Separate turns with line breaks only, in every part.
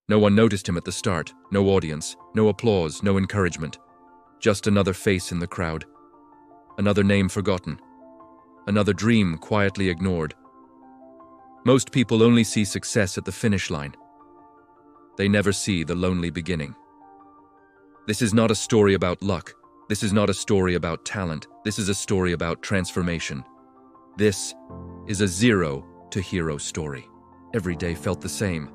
No one noticed him at the start, no audience, no applause, no encouragement. Just another face in the crowd. Another name forgotten. Another dream quietly ignored. Most people only see success at the finish line. They never see the lonely beginning. This is not a story about luck. This is not a story about talent. This is a story about transformation. This is a zero to hero story. Every day felt the same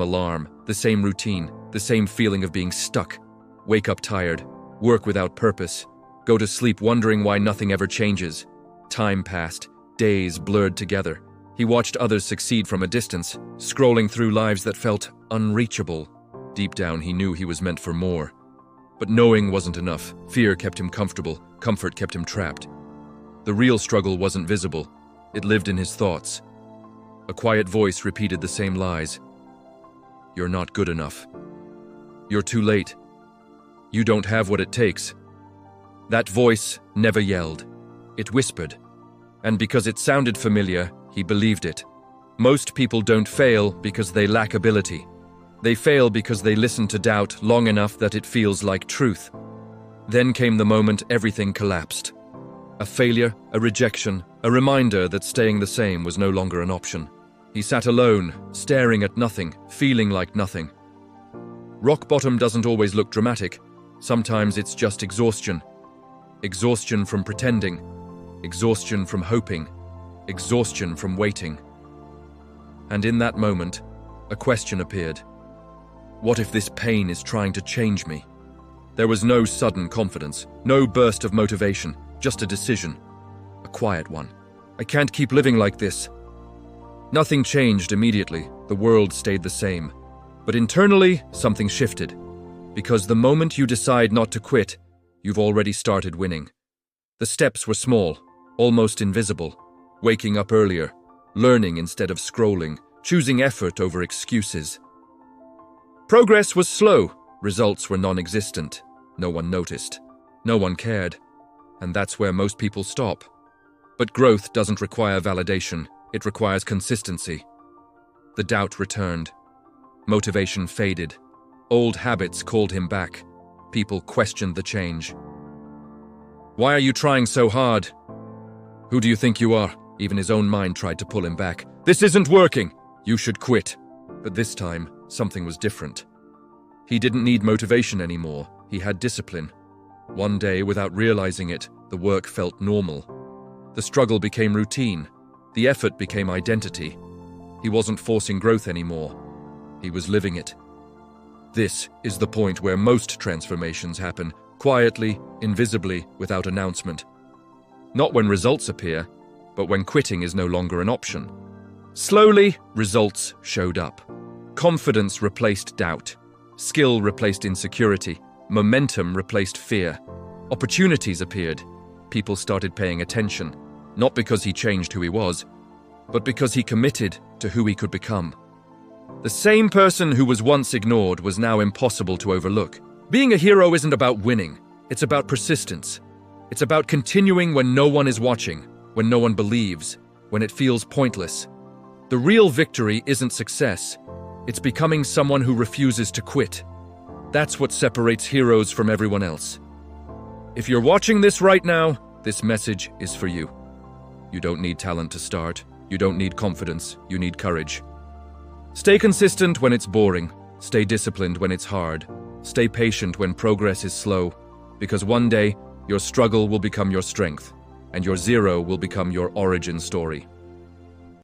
alarm, the same routine, the same feeling of being stuck. Wake up tired, work without purpose, go to sleep wondering why nothing ever changes. Time passed, days blurred together. He watched others succeed from a distance, scrolling through lives that felt unreachable. Deep down, he knew he was meant for more. But knowing wasn't enough. Fear kept him comfortable, comfort kept him trapped. The real struggle wasn't visible. It lived in his thoughts. A quiet voice repeated the same lies. You're not good enough. You're too late. You don't have what it takes. That voice never yelled. It whispered. And because it sounded familiar, he believed it. Most people don't fail because they lack ability. They fail because they listen to doubt long enough that it feels like truth. Then came the moment everything collapsed. A failure, a rejection, a reminder that staying the same was no longer an option. He sat alone, staring at nothing, feeling like nothing. Rock bottom doesn't always look dramatic. Sometimes it's just exhaustion. Exhaustion from pretending. Exhaustion from hoping. Exhaustion from waiting. And in that moment, a question appeared. What if this pain is trying to change me? There was no sudden confidence, no burst of motivation, just a decision. A quiet one. I can't keep living like this. Nothing changed immediately. The world stayed the same. But internally, something shifted. Because the moment you decide not to quit, you've already started winning. The steps were small, almost invisible. Waking up earlier, learning instead of scrolling, choosing effort over excuses. Progress was slow. Results were non-existent. No one noticed. No one cared. And that's where most people stop. But growth doesn't require validation. It requires consistency. The doubt returned. Motivation faded. Old habits called him back. People questioned the change. Why are you trying so hard? Who do you think you are? Even his own mind tried to pull him back. This isn't working. You should quit. But this time, something was different. He didn't need motivation anymore. He had discipline. One day, without realizing it, the work felt normal. The struggle became routine. The effort became identity. He wasn't forcing growth anymore. He was living it. This is the point where most transformations happen, quietly, invisibly, without announcement. Not when results appear, but when quitting is no longer an option. Slowly, results showed up. Confidence replaced doubt. Skill replaced insecurity. Momentum replaced fear. Opportunities appeared. People started paying attention, not because he changed who he was, but because he committed to who he could become. The same person who was once ignored was now impossible to overlook. Being a hero isn't about winning. It's about persistence. It's about continuing when no one is watching, when no one believes, when it feels pointless. The real victory isn't success. It's becoming someone who refuses to quit. That's what separates heroes from everyone else. If you're watching this right now, this message is for you. You don't need talent to start. You don't need confidence. You need courage. Stay consistent when it's boring. Stay disciplined when it's hard. Stay patient when progress is slow. Because one day, your struggle will become your strength, and your zero will become your origin story.